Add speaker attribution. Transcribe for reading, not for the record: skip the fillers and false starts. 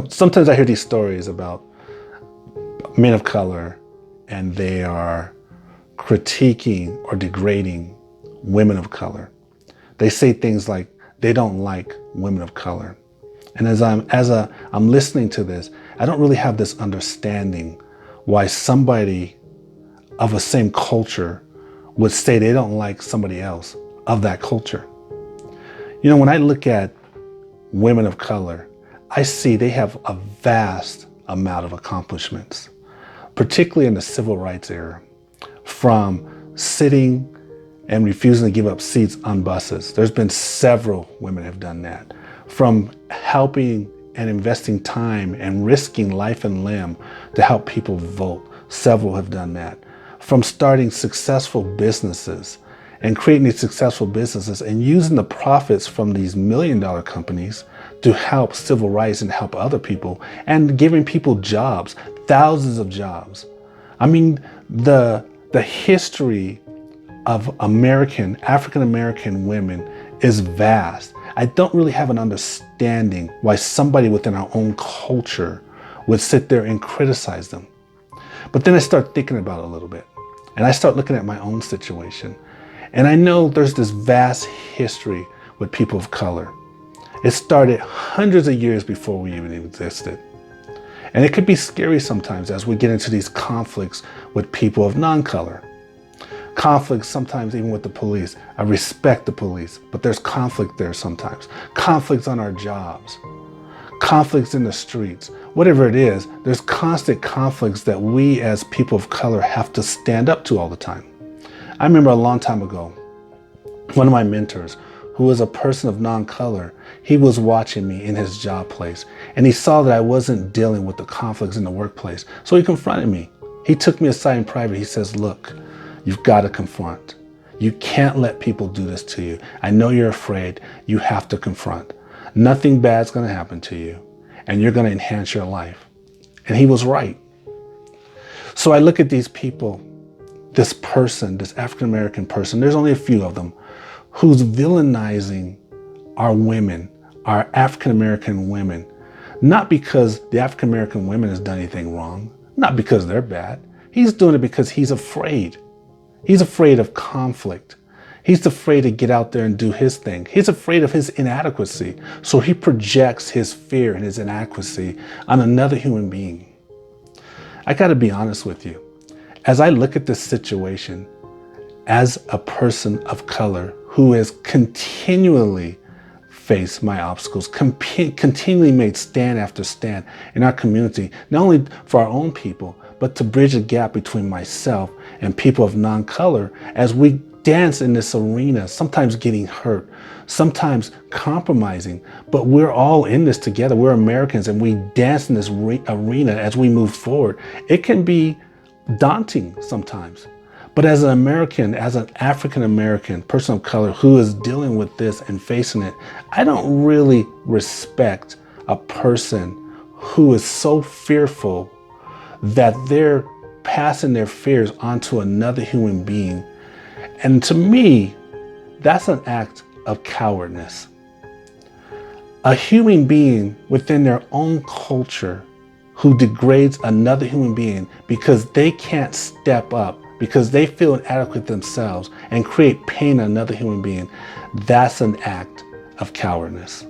Speaker 1: Sometimes I hear these stories about men of color and they are critiquing or degrading women of color. They say things like they don't like women of color. And as I'm listening to this, I don't really have this understanding why somebody of the same culture would say they don't like somebody else of that culture. When I look at women of color, I see they have a vast amount of accomplishments, particularly in the civil rights era, from sitting and refusing to give up seats on buses. There's been several women have done that. From helping and investing time and risking life and limb to help people vote, several have done that. From starting successful businesses and creating these successful businesses and using the profits from these million-dollar companies to help civil rights and help other people and giving people jobs, thousands of jobs. I mean, the history of African-American women is vast. I don't really have an understanding why somebody within our own culture would sit there and criticize them. But then I start thinking about it a little bit, and I start looking at my own situation. And I know there's this vast history with people of color. It started hundreds of years before we even existed. And it could be scary sometimes as we get into these conflicts with people of non-color. Conflicts sometimes even with the police. I respect the police, but there's conflict there sometimes. Conflicts on our jobs. Conflicts in the streets. Whatever it is, there's constant conflicts that we as people of color have to stand up to all the time. I remember a long time ago, one of my mentors, who was a person of non-color, he was watching me in his job place, and he saw that I wasn't dealing with the conflicts in the workplace. So he confronted me. He took me aside in private. He says, look, you've got to confront. You can't let people do this to you. I know you're afraid. You have to confront. Nothing bad's going to happen to you, and you're going to enhance your life. And he was right. So I look at these people, this person, this African-American person, there's only a few of them, who's villainizing our women, our African-American women, not because the African-American women has done anything wrong, not because they're bad. He's doing it because he's afraid. He's afraid of conflict. He's afraid to get out there and do his thing. He's afraid of his inadequacy. So he projects his fear and his inadequacy on another human being. I got to be honest with you. As I look at this situation, as a person of color who has continually faced my obstacles, continually made stand after stand in our community, not only for our own people, but to bridge a gap between myself and people of non-color as we dance in this arena, sometimes getting hurt, sometimes compromising, but we're all in this together. We're Americans and we dance in this arena as we move forward. It can be daunting sometimes. But as an American, as an African-American person of color who is dealing with this and facing it, I don't really respect a person who is so fearful that they're passing their fears onto another human being. And to me, that's an act of cowardness. A human being within their own culture who degrades another human being because they can't step up, because they feel inadequate themselves and create pain on another human being, that's an act of cowardness.